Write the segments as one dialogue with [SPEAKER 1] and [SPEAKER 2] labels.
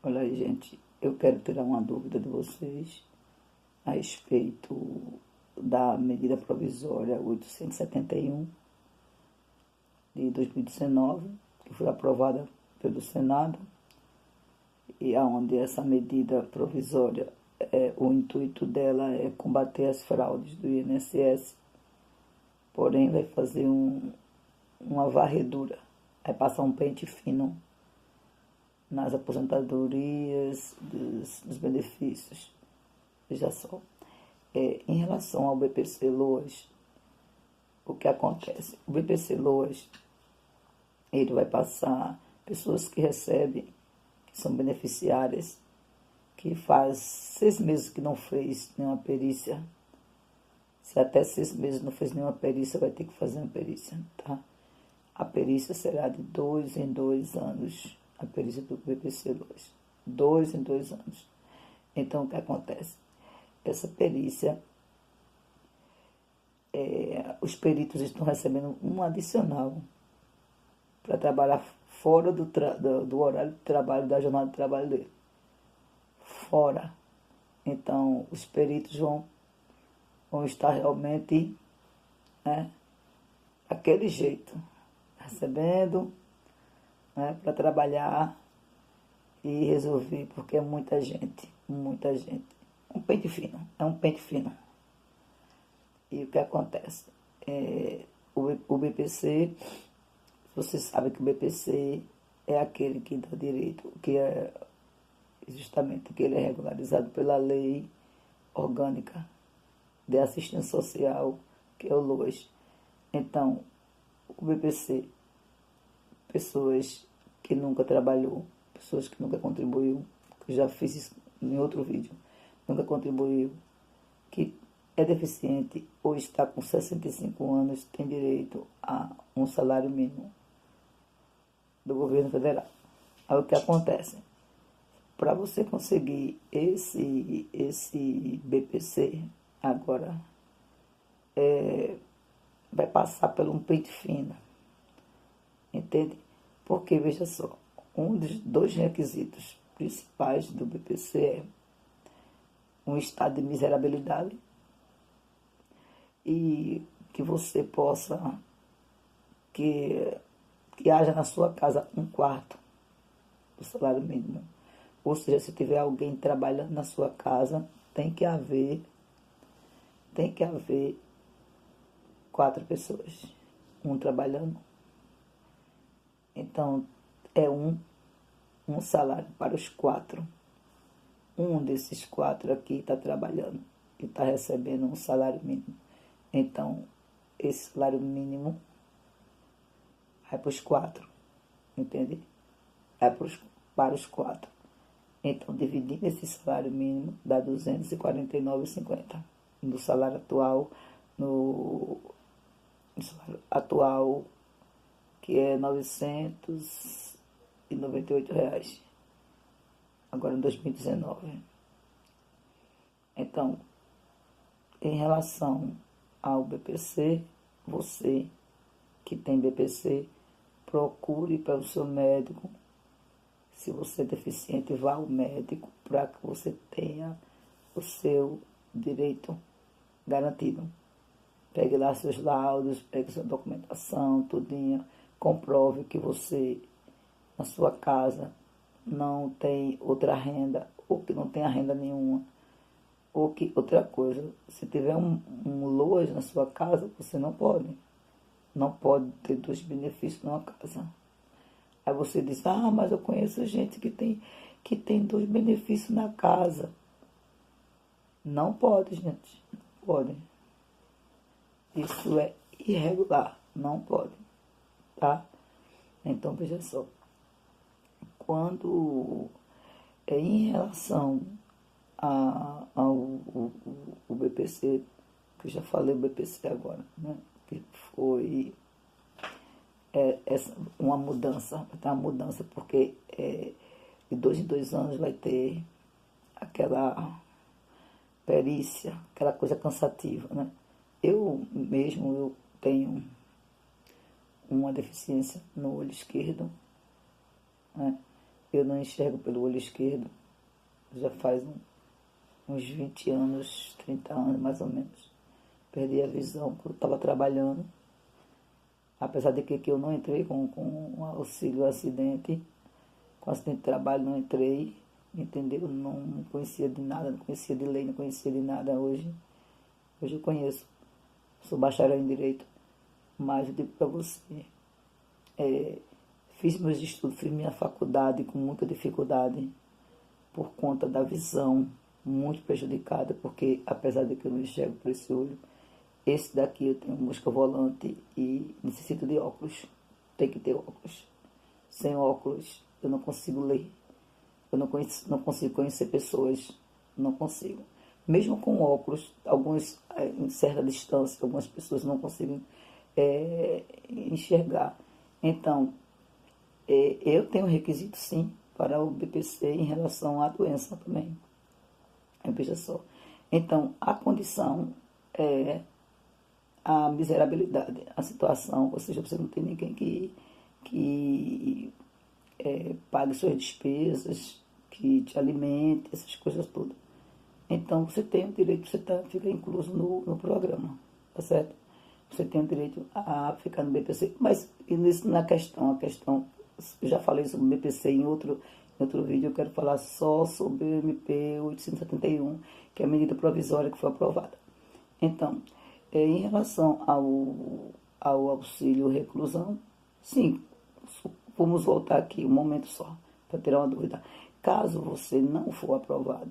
[SPEAKER 1] Olha aí, gente, eu quero tirar uma dúvida de vocês a respeito da medida provisória 871 de 2019, que foi aprovada pelo Senado, e aonde essa medida provisória, o intuito dela é combater as fraudes do INSS, porém vai fazer uma varredura, vai passar um pente fino nas aposentadorias dos benefícios. Veja só, em relação ao BPC-Loas, o que acontece? O BPC-Loas, ele vai passar pessoas que recebem, que são beneficiárias, que faz 6 meses que não fez nenhuma perícia. Se até 6 meses não fez nenhuma perícia, vai ter que fazer uma perícia, tá? A perícia será de 2 em 2 anos, a perícia do BPC-Loas. 2 em 2 anos. Então, o que acontece? Essa perícia, os peritos estão recebendo um adicional para trabalhar fora do horário de trabalho, da jornada de trabalho dele. Fora. Então, os peritos vão estar realmente, né, daquele jeito, recebendo, né, para trabalhar e resolver, porque é muita gente, muita gente. Um pente fino, é um pente fino. E o que acontece? O BPC, você sabe que o BPC é aquele que dá direito, que é justamente que ele é regularizado pela lei orgânica de assistência social, que é o LOAS. Então, o BPC, pessoas que nunca trabalhou, pessoas que nunca contribuiu, que já fiz isso em outro vídeo, nunca contribuiu, que é deficiente ou está com 65 anos, tem direito a um salário mínimo do governo federal. Aí o que acontece? Para você conseguir esse BPC, agora vai passar por um pente fino, entende? Porque, veja só, um dos 2 requisitos principais do BPC é um estado de miserabilidade e que você possa, que haja na sua casa 1/4 do salário mínimo. Ou seja, se tiver alguém trabalhando na sua casa, tem que haver 4 pessoas, um trabalhando. Então, é um salário para os 4. Um desses 4 aqui está trabalhando e está recebendo um salário mínimo. Então, esse salário mínimo vai para os 4, entende? Vai para os 4. Então, dividindo esse salário mínimo, dá R$ 249,50. No salário atual, no salário atual, que é R$ 998, agora em 2019. Então, em relação ao BPC, você que tem BPC, procure para o seu médico. Se você é deficiente, vá ao médico para que você tenha o seu direito garantido. Pegue lá seus laudos, pegue sua documentação, tudinho, comprove que você, na sua casa, não tem outra renda, ou que não tenha renda nenhuma, ou que outra coisa, se tiver um LOAS na sua casa, você não pode ter 2 benefícios numa casa. Aí você diz, mas eu conheço gente que tem 2 benefícios na casa. Não pode, gente, não pode. Isso é irregular, não pode, tá? Então, veja só, quando em relação ao BPC, que eu já falei o BPC agora, né? Que foi uma mudança, vai ter uma mudança, porque de 2 em 2 anos vai ter aquela perícia, aquela coisa cansativa, né? Eu tenho uma deficiência no olho esquerdo, né? eu não enxergo pelo olho esquerdo. Já faz uns 20 anos, 30 anos mais ou menos. Perdi a visão quando estava trabalhando. Apesar de que eu não entrei com auxílio acidente. Com acidente de trabalho não entrei. Entendeu? Não conhecia de nada, não conhecia de lei, não conhecia de nada hoje. Hoje eu conheço. Sou bacharel em Direito. Mas eu digo para você, fiz meus estudos, fiz minha faculdade com muita dificuldade por conta da visão muito prejudicada, porque apesar de que eu não enxergo por esse olho, esse daqui eu tenho mosca volante e necessito de óculos. Tem que ter óculos. Sem óculos eu não consigo ler. Eu não consigo conhecer pessoas. Não consigo. Mesmo com óculos, alguns em certa distância, algumas pessoas não conseguem enxergar. Então, eu tenho requisito sim para o BPC em relação à doença também. Veja só. Então, a condição é a miserabilidade, a situação, ou seja, você não tem ninguém que pague suas despesas, que te alimente, essas coisas todas. Então, você tem o direito, você fica incluso no programa, tá certo? Você tem o direito a ficar no BPC, mas isso na questão, eu já falei sobre o BPC em outro vídeo, eu quero falar só sobre o MP 871, que é a medida provisória que foi aprovada. Então, em relação ao auxílio reclusão, sim, vamos voltar aqui um momento só, para tirar uma dúvida. Caso você não for aprovado,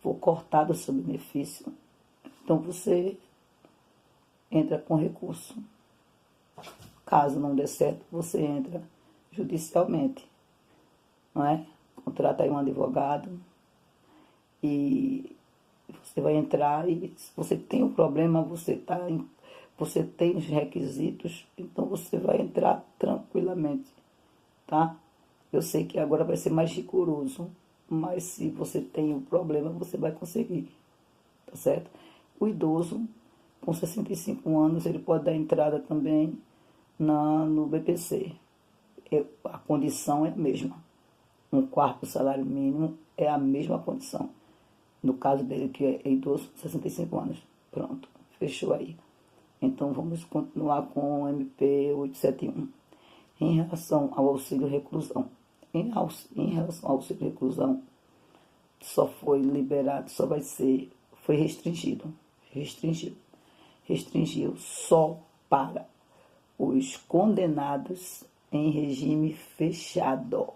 [SPEAKER 1] for cortado o seu benefício, então você entra com recurso. Caso não dê certo, você entra judicialmente, não é? Contrata aí um advogado e você vai entrar e se você tem um problema, você tem os requisitos, então você vai entrar tranquilamente, tá? Eu sei que agora vai ser mais rigoroso, mas se você tem um problema, você vai conseguir, tá certo? O idoso, com 65 anos, ele pode dar entrada também no BPC. A condição é a mesma. Um quarto do salário mínimo é a mesma condição. No caso dele, que é idoso, 65 anos. Pronto, fechou aí. Então, vamos continuar com o MP 871. Em relação ao auxílio reclusão. Em relação ao auxílio reclusão, só foi liberado, foi restringiu só para os condenados em regime fechado.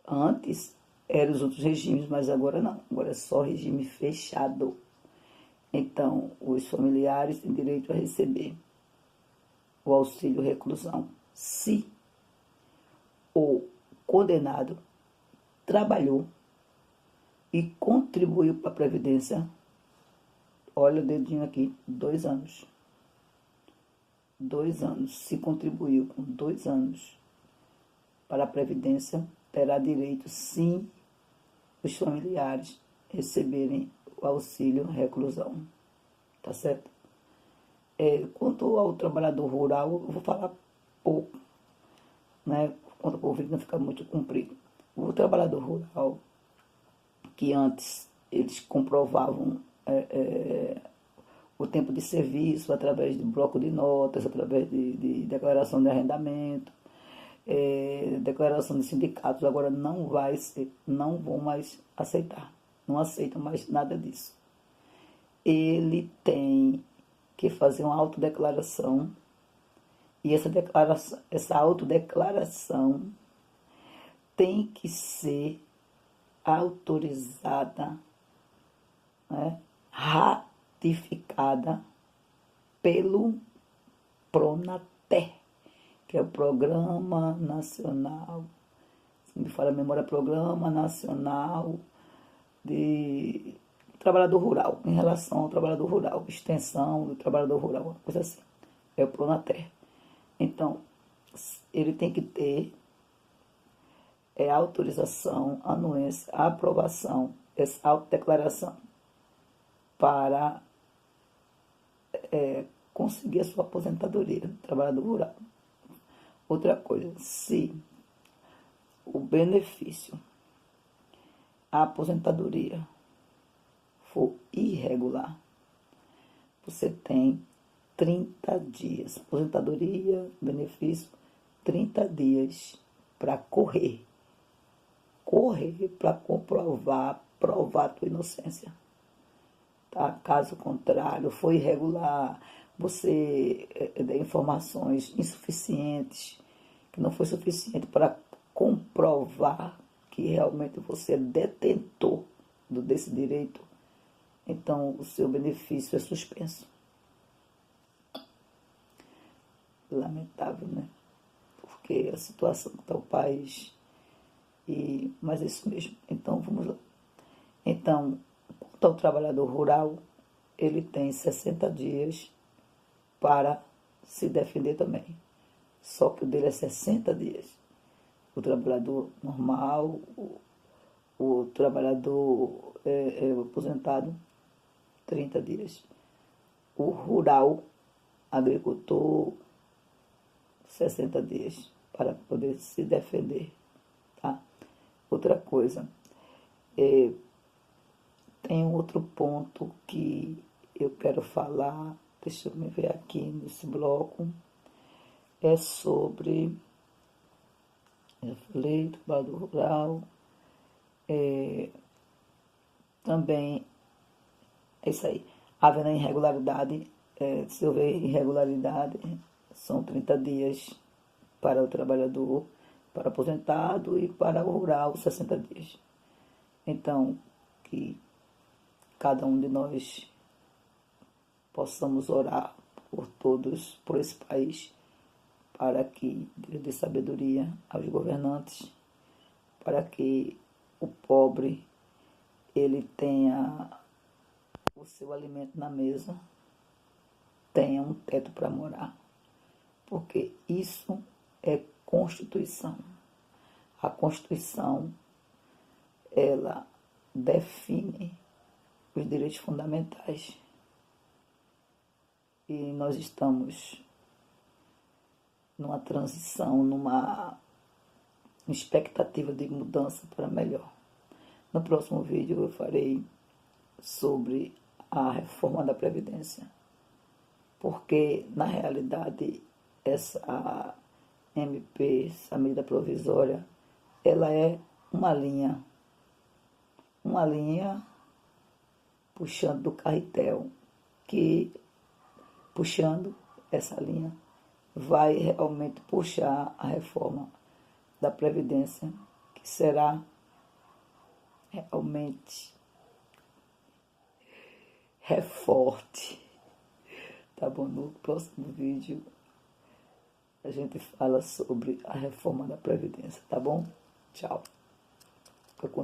[SPEAKER 1] Antes eram os outros regimes, mas agora não. Agora é só regime fechado. Então, os familiares têm direito a receber o auxílio reclusão se o condenado trabalhou e contribuiu para a Previdência. Olha o dedinho aqui, 2 anos. 2 anos. Se contribuiu com 2 anos para a Previdência, terá direito, sim, os familiares receberem o auxílio reclusão. Tá certo? Quanto ao trabalhador rural, eu vou falar pouco, né? Quanto ao vídeo não ficar muito comprido. O trabalhador rural, que antes eles comprovavam o tempo de serviço através de bloco de notas, através de declaração de arrendamento, declaração de sindicatos, agora não vão mais aceitar, não aceitam mais nada disso. Ele tem que fazer uma autodeclaração e essa autodeclaração tem que ser autorizada, né, ratificada pelo PRONATER, que é o Programa Nacional, se me fala a memória, Programa Nacional de Trabalhador Rural, em relação ao trabalhador rural, extensão do trabalhador rural, uma coisa assim, é o PRONATER. Então, ele tem que ter autorização, anuência, aprovação, essa autodeclaração para conseguir a sua aposentadoria, trabalhador rural. Outra coisa, se o benefício, a aposentadoria for irregular, você tem 30 dias. Aposentadoria, benefício, 30 dias para correr. Correr para comprovar, provar a tua inocência. Tá? Caso contrário, foi irregular, você deu informações insuficientes, que não foi suficiente para comprovar que realmente você é detentor desse direito, então o seu benefício é suspenso. Lamentável, né? Porque a situação que está o país, mas é isso mesmo. Então, vamos lá. Então, quanto ao trabalhador rural, ele tem 60 dias para se defender também. Só que o dele é 60 dias. O trabalhador normal, o trabalhador aposentado, 30 dias. O rural, agricultor, 60 dias para poder se defender. Tá? Outra coisa, tem um outro ponto que eu quero falar, deixa eu me ver aqui nesse bloco, é sobre, eu falei, trabalhador rural, também, é isso aí, havendo irregularidade, se houver irregularidade, são 30 dias para o trabalhador, para o aposentado e para o rural, 60 dias. Então, que cada um de nós possamos orar por todos, por esse país, para que Deus dê sabedoria aos governantes, para que o pobre ele tenha o seu alimento na mesa, tenha um teto para morar, porque isso é Constituição. A Constituição, ela define os direitos fundamentais. E nós estamos numa transição, numa expectativa de mudança para melhor. No próximo vídeo eu farei sobre a reforma da Previdência, porque na realidade essa MP, essa medida provisória, ela é uma linha puxando do carretel, que puxando essa linha vai realmente puxar a reforma da Previdência, que será realmente forte. Tá bom? No próximo vídeo a gente fala sobre a reforma da Previdência, tá bom? Tchau. Fica com